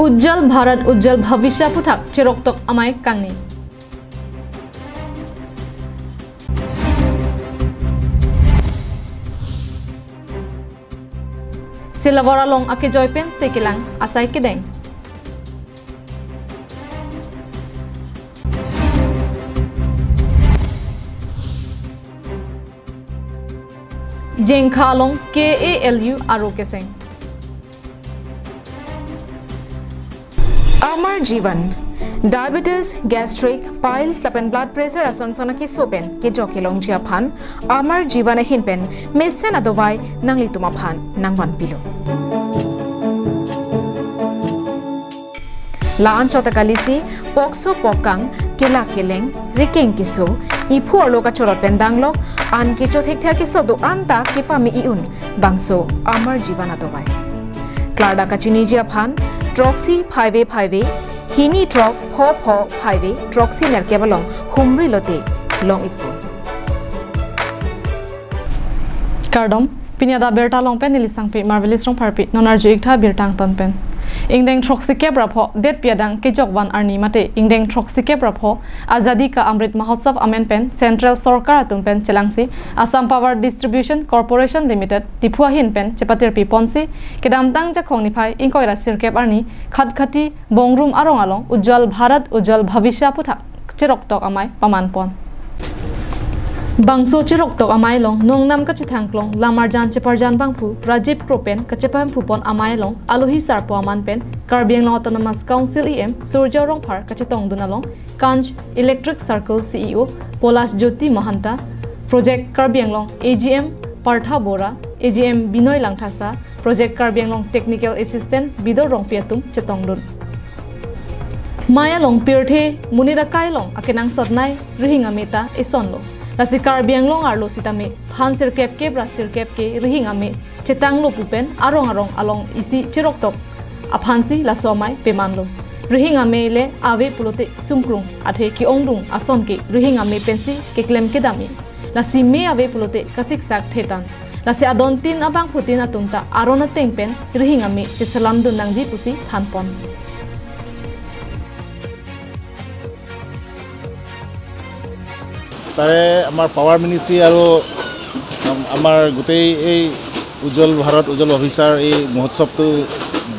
उज्जवल भारत उज्जवल भविष्य पुथाक चिरक्तक अमाय कांगनी सिलावरा लं आके जयपेन सेकिलांग आसाय केदें जेंखा लं KALU आरो केसें Amar Jivan Diabetes, gastric, piles, lapen blood pressure ason sonaki sopen ke jokilong jia phan Amar Jivan e hinpen mesen adovai nangli tuma phan nangwan pilo Laan chotakalisi pokso pokang kela keleng rikeng kiso ipu aloka chorot pendanglok an kicho thekthia kiso do anta kipami iun bangso Amar Jivan adovai Klarda kachini jia phan Troxy 5A Hini Drop 4 Troxy nerkebalong humri lote long ikpo Kardom pinyada Abirta long pen nilisang pi marvelous rong parpi nonarji ikta Abirtang ton pen ingdeng Troxy kebra pho det piadang ke jokwan arni mate ingdeng Troxy kebra pho azadi ka amrit mahotsav amen pen central sarkar atun pen chelangsi Assam Power Distribution Corporation Limited tipua hin pen chepatir pi ponsi kedam tang ja khongni phai inkoira sirkep arni khatkhati bongrum arong along ujjwal bharat ujjwal bhavishya puthak chiroktok amai paman pon Bangso chiroktok amai long nongnam ka chithangklong lamarjan cheparjan bangphu Rajiv Kropen ka chepam phupon amai long alohi sarpo aman pen Karbiang Autonomous Council EM Surja Rongphar ka chitong dunalong Kanj Electric Circle CEO Polas Jyoti Mahanta Project Karbiang long AGM Partha Bora AGM Binoy Langthasa Project Karbiang long Technical Assistant Bidor Rongpiatum chitong dun Maya long pirthe munira kai long akenang sotnai rihinga meta esonlo Lasi Karbiang long arlo sitame phan sirkep ke bra sirkep ke rihinga me chetang lo pupen arong along isi chiroktok aphansi la somai pemanlo rihinga me le ave pulote sumkrung athe ki ongrung ason ke rihinga me pensi ke klem ke dami lasi me ave pulote kasik sak thetan lasi adontin abang putin atumta arona tengpen rihinga me chesalam dun nangji pusi thanpon তাৰে আমাৰ power ministry আৰু আমাৰ গোটেই এই উজ্জ্বল ভাৰত উজ্জ্বল ভৱিষ্যৰ এই মহোৎসৱটো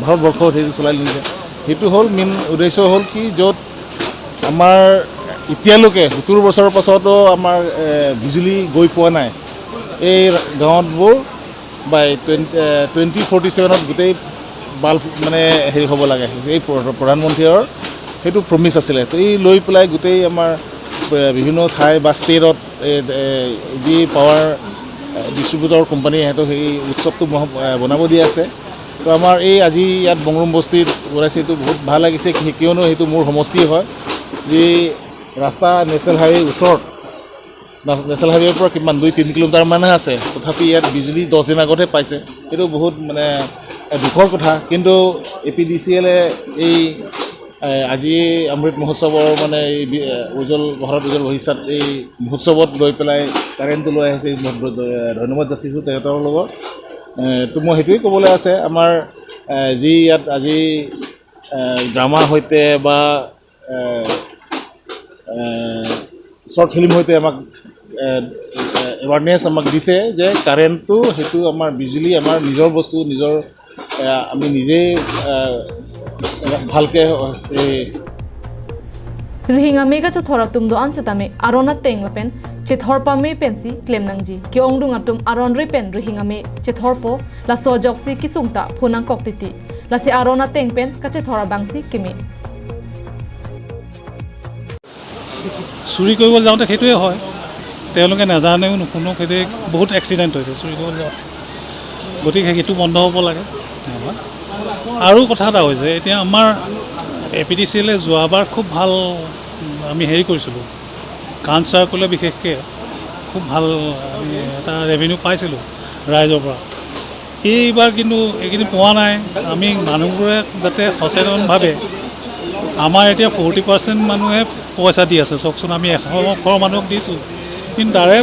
ভাৰতবৰ্ষত সেইটো চলাই নিছে সেইটো হ'ল মেইন উদ্দেশ্য হ'ল কি য'ত আমাৰ এতিয়ালৈকে 70 বছৰৰ পাছতো আমাৰ বিজুলী গৈ পোৱা নাই এই গাঁৱতবোৰ বাই 2047ত গোটেই বাল্ব মানে হেৰি হ'ব লাগে এই প্ৰধানমন্ত্ৰীৰ সেইটো প্ৰমিছ আছিলে তো এই লৈ পেলাই গোটেই আমাৰ বিভিন্ন ঠাই বা ষ্টেটত যি পাৱাৰ ডিষ্ট্ৰিবিউটৰ কোম্পানী সিহঁতক সেই উৎসৱটো বনাব দি আছে তো আমাৰ এই আজি ইয়াত বংৰুম বস্তিত ওলাইছে এইটো বহুত ভাল লাগিছে কিয়নো সেইটো মোৰ সমষ্টি হয় যি ৰাস্তা নেশ্যনেল হাইৱে ওচৰত নেশ্যনেল হাইৱেৰ পৰা কিমান 2-3 কিলোমিটাৰ মানহে আছে তথাপি ইয়াত বিজুলী 10 দিন আগতহে পাইছে এইটো বহুত মানে দুখৰ কথা কিন্তু APDCL এই আজি অমৃত মহোৎসৱৰ মানে উজ্জ্বল ভাৰত উজ্জ্বল ভৱিষ্যত এই মহোৎসৱত লৈ পেলাই কাৰেণ্টটো লৈ আহিছে ধন্যবাদ যাচিছোঁ তেখেতৰ লগত তো মই সেইটোৱে ক'বলৈ আছে আমাৰ যি ইয়াত আজি ড্ৰামাৰ সৈতে বা শ্বৰ্ট ফিল্ম সৈতে আমাক এৱাৰনেছ আমাক দিছে যে কাৰেণ্টটো সেইটো আমাৰ বিজুলী আমাৰ নিজৰ বস্তু নিজৰ আমি নিজেই ভালকে rihinga mega chothora tumdo ansetame arona tenglapen chethorpa me pensi klemnangji kyongdung atum aron ripen rihinga me chethorpo la sojoksi kisungta phunang koktiti la se arona tengpen ka chethora bangsi kime চুৰি কৰিব যাওঁতে সেইটোৱে হয় তেওঁলোকে নাজানেও নুশুনো সেইটো বহুত accident হৈছে চুৰি কৰিব যাওঁতে গতিকে সেইটো বন্ধ হ'ব লাগে আৰু কথা এটা হৈছে এতিয়া আমাৰ APDCL যোৱাবাৰ খুব ভাল আমি হেৰি কৰিছিলোঁ কান চাৰ্কলে বিশেষকৈ খুব ভাল আমি এটা ৰেভিনিউ পাইছিলোঁ ৰাইজৰ পৰা এইবাৰ কিন্তু এইখিনি পোৱা নাই আমি মানুহবোৰে যাতে সচেতনভাৱে আমাৰ এতিয়া 40% মানুহে পইচা দি আছে চাওকচোন আমি 100 মানুহক দিছোঁ কিন্তু তাৰে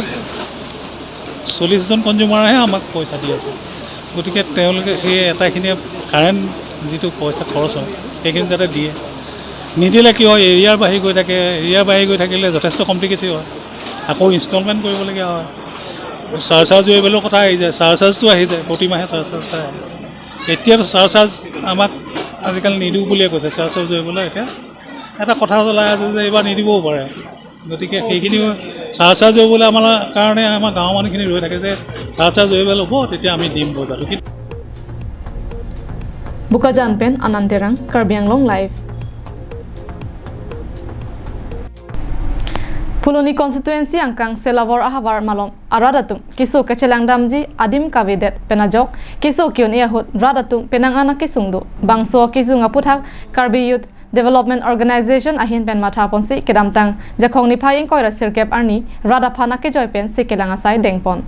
40জন কনজিউমাৰহে আমাক পইচা দি আছে গতিকে তেওঁলোকে সেই এটাখিনিয়ে কাৰেণ্ট যিটো পইচা খৰচ হয় সেইখিনি যাতে দিয়ে নিদিলে কি হয় এৰিয়াৰ বাঢ়ি গৈ থাকে এৰিয়াৰ বাঢ়ি গৈ থাকিলে যথেষ্ট কমপ্লিকেশ্যন হয় আকৌ ইনষ্টলমেণ্ট কৰিবলগীয়া হয় চাৰ্জ ৱেবেলৰ কথা আহি যায় চাৰ্জটো আহি যায় প্ৰতিমাহে চাৰ্জ আহে এতিয়াতো চাৰ্জ আমাক আজিকালি নিদিওঁ বুলিয়ে কৈছে চাৰ্জ ৱেবেলৰ এতিয়া এটা কথা চলাই আছে যে এইবাৰ নিদিবও পাৰে গতিকে সেইখিনি চাৰ্জ ৱেবলে আমাৰ কাৰণে আমাৰ গাঁৱৰ মানুহখিনি ৰৈ থাকে যে চাৰ্জ ৱেবেল হ'ব তেতিয়া আমি দিম বজাৰটো Bukajan pen Ananterang Karbi Anglong Live. Puloni constituency angkang Selawar Ahavar Malom Aradatum Kiso Kachelang Damji Adim Kavedet Penajok Kiso Kion Yahut Radatum Penangana Kisungdu Bangso Kisunga Puthak Karbi Youth Development Organization ahin pen matha ponsi kedamtang jakong ni phayeng koira sirkep arni Radapana ke joypen sekelanga sai dengpon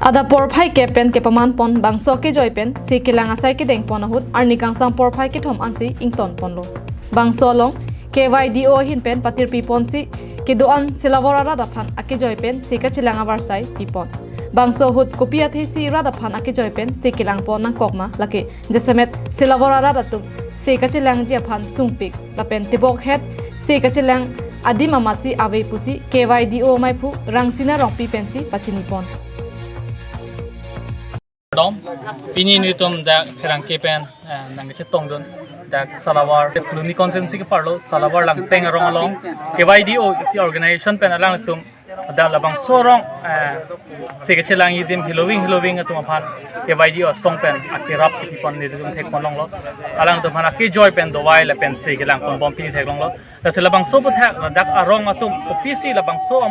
Adap por phai ke pen ke paman pon bangso ke joypen sekelanga sai ke dengpon ahut arni kangsang por phai ke thom ansi ington ponlo bangso long KYDO hin pen patir pipon si Kidoan Silawara Radaphan ake joypen seka chilanga warsai pipon bangso hut kopia thesi Radaphan ake joypen sekilang pon nang kokma lake jesemet Silawara Radatum seka chilang jiaphan sungpik lapen tibok het seka chilang adima masi ave pusi KYDO maipu rangsina rongpi pensi pachinipon Dom pini nitum da kerang kepen nang chetong don da salawar pluni consensus ke parlo salawar lang teng rong along KYDO si organization pen alang tum da labang sorong seke chelang yidim hilowing atum aphan KYDO song pen akirap pon ni tum thek pon long lo alang tum hana ke joy pen do wai la pen seke lang pon bom pini thek long lo da se labang so puthak dak arong atum opisi labang so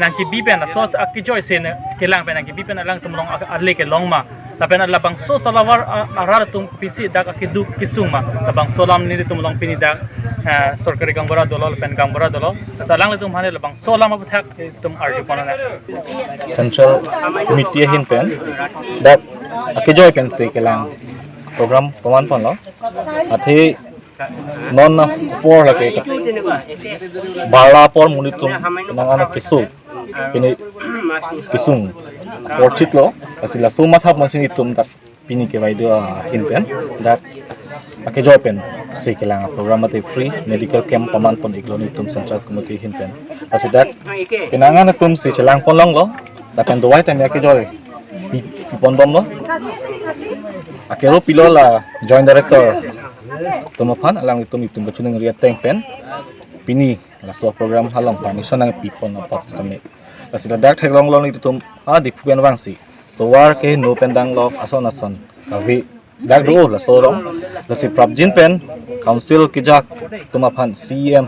nang ki bipen so akki joy sen kelang pen nang ki bipen alang tum long arle ke long ma la pen labang so salawar arar tum pisi dak akki du kisung ma labang solam ni tum long pini dak sorkari gangbara dolo pen gangbara dolo salang tum hane labang solam abuthak tum arju ponana Central Committee hin pen dak akki joy pen se kelang program paman pon lo athi non por la ke bala por munitum nangana kisu pini kisung por chitlo asila suma thap mansin itum dak pini ke waido hin pen dak ake joy pen se kelang program ate free medical camp paman pon igloni tum Central Committee hin pen asidak pinangana tum se chelang pon long lo dapen doai tem ake joy pon bom lo akero pilo la joint director Tumapan alang itum kacunang ria teng pen pini la so program halang permission nang pipon apa sami asila dak thek long long itum di pupen wangsi to war ke no pendang lo ason kavi dak do la so rong la si prabjin pen council kijak tumapan CM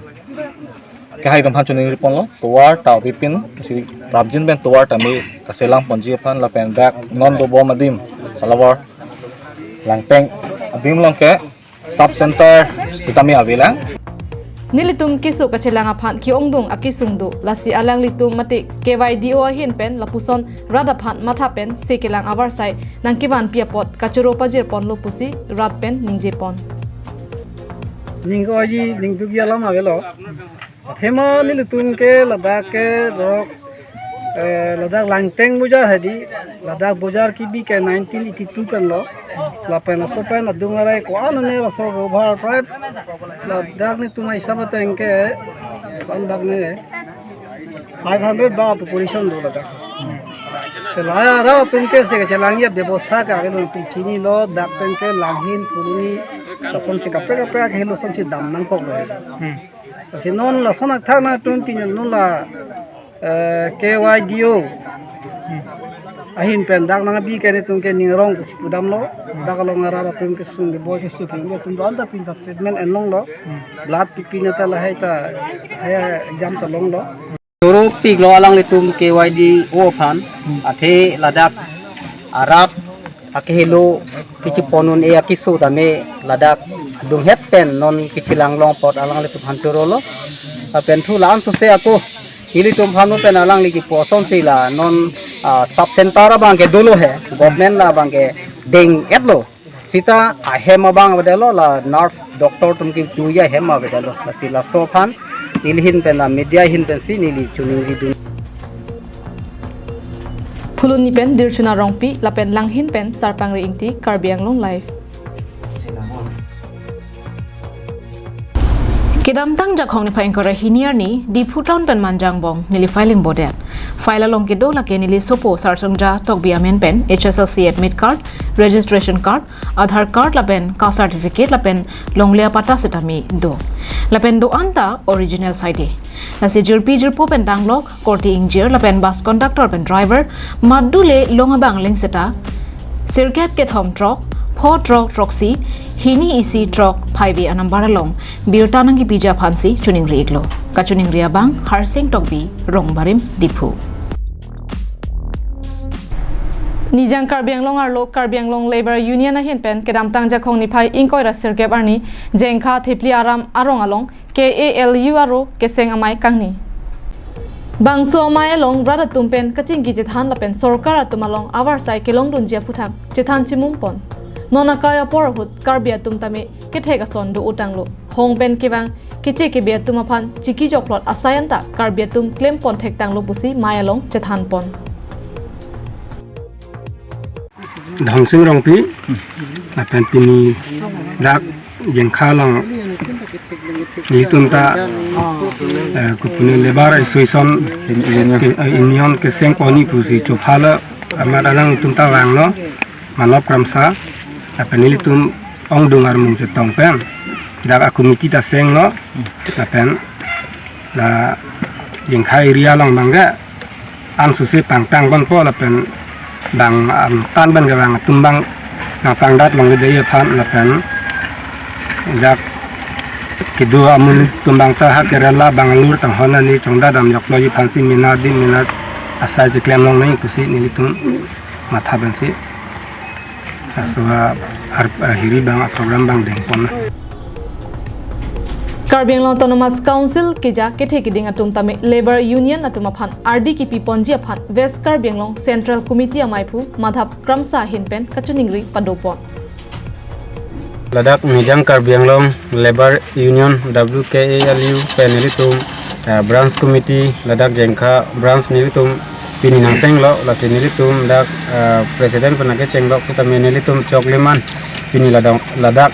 ke hai kam cunang ri pon lo to war ta pipin si prabjin pen to war ta me kaselang ponji pan la pen dak non do bom adim salawar lang teng adim long ke sub center tutami avila Nilitum kiso kachelanga phan ki ongdung akisungdu lasi alang litum mati KYDO hin pen lapuson radaphan matha pen sekelang avarsai nangkiban piapot kachuro pajir pon lopusi rat pen ningje pon Ningko aji ningtu kia lama velo thema nilitum ke ladak ke rok ladak langteng bujar hadi ladak bujar ki bi ke 1982 pen lo la pen so pen adungarai ko anane so over tribe ladak ni tumai sabata enke ladak ne 500 ba population do ladak te laya ra tumke se ke chelangia ব্যবস্থা ka gelo tum chini lo dak pen ke langhin puruni som se kapre kapre ke lo som se dam nang ko re se non la sonak thana tum pin non la KYDO ahin pen dak nang bi ke tum ke ningrong ke pudam lo dak lo ngara tum ke sung boy ke su ke tum do anda pin treatment en long lo blood pipi na ta la hai ta haya exam ta long lo Turu pig lo alang litum KYDO phan athe ladak arab akehelo kichi ponun e akisu tame ladak dung het pen non kichi langlong pot alang litum hanturo lo pen thu lan so se ako hilitum phanu pen alang ligi poson sila non sub center bang ke dolo hai government la bang ke ding etlo sita ahem bang badelo la nurse doctor tum ki tuya hem badelo sila so phan nilhin pen la media hin pen si nili chuning ri dun Puluni pen dirchuna rongpi lapen langhin pen sarpang ri ingti Karbi Anglong Live Kedam tang jak hong ni phain kora hiniar ni di phuton pen manjang bong nili filing bodet file along ke do la ke nili sopo sarsongja tok biamen pen HSLC admit card registration card Aadhaar card la pen ka certificate la pen longlea pata setami do la pen do anta original side la se jir po pen danglok korti ingjir la pen bus conductor pen driver madule longabang ling seta sirkap ke thom truck pho truck si hini isi truck 5 anambara long birta nangi pija phansi chuning reglo ka chuning ria bang harsing tokbi rongbarim dipu Nijang Karbianglong arlo Karbianglong Labor Union a hin pen kedam tang jakhong ni phai ingkoi ra sirgep arni jengkha thipli aram arong along KALU aro keseng amai kangni Bangso amai along brada tumpen kaching gi jithan la pen sorkar atumalong awar sai kelong dunjia puthak jithan chimum pon nona kaya porhut karbia tumtame kethega son do utanglo hong pen kibang kiche ke bia tumaphan chiki joplot asayanta karbia tum claim pon thek tanglo pusi mayalong chethan pon Dhangsing rongpi apan pini dak jengkha long litunta kupuni lebar association union ke seng poni pusi chophala amar alang tunta wanglo manop kramsa apan litum ong dungar mung setong pen dak komiti ta seng lo apan la jengkha area long mangga ang susi pangtang bon po apan bang tan ban ga bang tumbang na pangdat long de ye phan la pen jak kidu amun tumbang ta ha kerala bangalore tang hona ni chongda dam yok lo yi phansi minat asai je klem long nei kusi ni litum matha ban si aswa hiri bang program bang deng pon Karbianglong Autonomous Council kija kethe kiding atum tame Labor Union atuma phan RDKP ponji phan West Karbianglong Central Committee amaipu madhap kramsa hinpen kachuningri padopon Ladak Mijang Karbianglong Labor Union WKALU penilitum branch committee Ladak Jengkha branch nilitum pininang senglo la sinilitum dak president panake chenglok kita menilitum chokleman pini ladak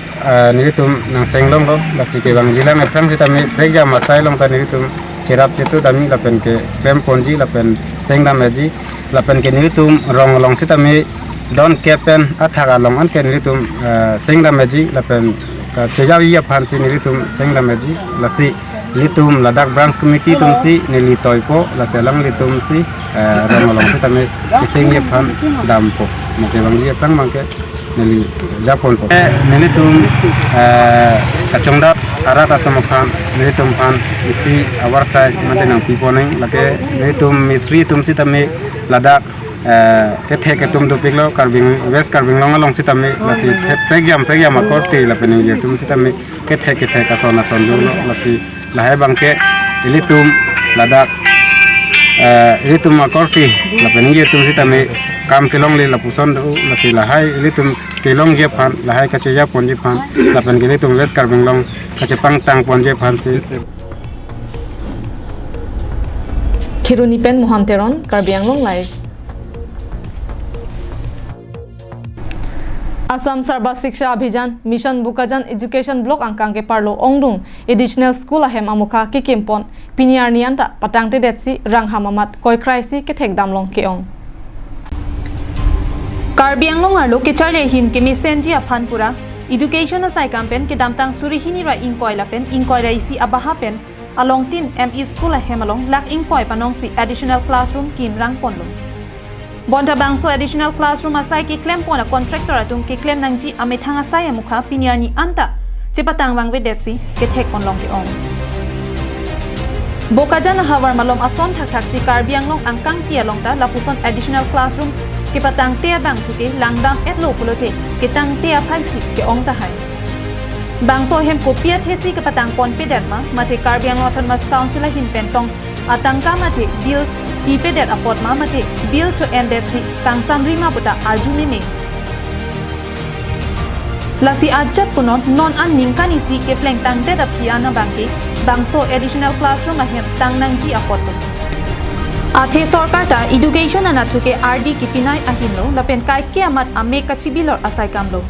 nilitum nang senglong lo la sike bang jila me prang kita me prega masai long tan nilitum cerap itu tami lapen ke klem ponji lapen sengda meji lapen ke nilitum rong long sita me don kepen athaga long an ke nilitum sengda meji lapen ka chejawi ya phan si nilitum sengda meji lasi litum ladak branch committee tum si nili toipo la selang litum si rong long sita me seng ye phan dampo moke bang ye prang mangke nili japon po nilitum kachongda arat atomaphan nilitum phan isi awar sai mandenang piponeng lake nilitum misri tum sitame ladak kethe ketum do piglo karbing west karbing long long sitame lasi pegyam akorte lapeni ye tum sitame kethe ka sona sonjo lasi lahai bangke nilitum ladak ilitum akorti lapeni ye tum sitame kam kelong le lapuson do lasi lahai ilitum kelong je phan lahai kache ya ponje phan lapen gele tum west karbing long kache pang tang ponje phan si Khiruni pen Mohanteron Karbianglong live Assam Sarba Shiksha Abhijan Mission Bukajan Education Block angkang ke parlo ongdung additional school ahem amuka ki kimpon piniar nianta patangte detsi ranghamamat koi kraisi ke thek damlong ke ong Karbianglong arlo ke charle hin ke misenji aphanpura education asai campaign ke damtang surihini ra inkoi lapen inkoi ra isi abaha pen along tin ME school ahem along lak inkoi panong si additional classroom kin rang ponlong Bonda bangso additional classroom asai ki claim pona contractor atung ki claim nangji amethang asai amukha piniar ni anta chepatang wang vedetsi ke thek onlong ke ong Bokajan hawar malom ason thak si Karbianglong angkang pialong ta lapuson additional classroom ke patang tia bang thuke langdam etlo pulote ke tang tia phaisi ke ong ta hai bangso hem kopia thesi ke patang pon pedatma mate Karbianglong Autonomous Council hin pentong atangka mate bills ipedat apot ma mate bill to end that si kang samri ma puta arjumi me lasi ajat punon non an ningkan isi ke pleng tang te da piana bangke bangso additional classroom ahem tang nangji apot Athe sarkar ta education ana thuke RD kipinai ahinlo lapen kai ke amat ame kachibilor asai kamlo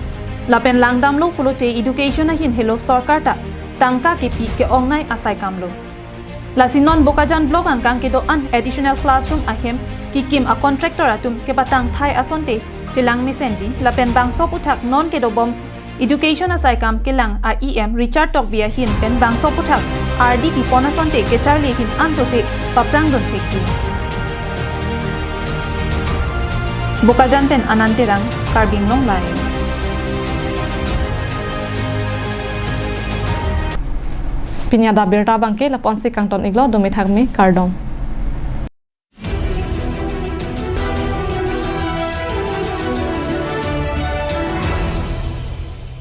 lapen langdamlo pulote education ahin helo sarkar ta tangka ke pi ke ongnai asai kamlo lasinon bokajan blok ang kang ke do an additional classroom ahem ki kim a contractor atum ke batang thai asonte chilang mesenji lapen bang sop uthak non ke do bom education asai kam kelang a em richard tok bia hin pen bang sop uthak rdp ponasonte ke charli hin anso se paprang don thekji bokajan pen ananterang karbing long lai pinya da Abirta bangke lapon si kangton iglo domi thakmi kardom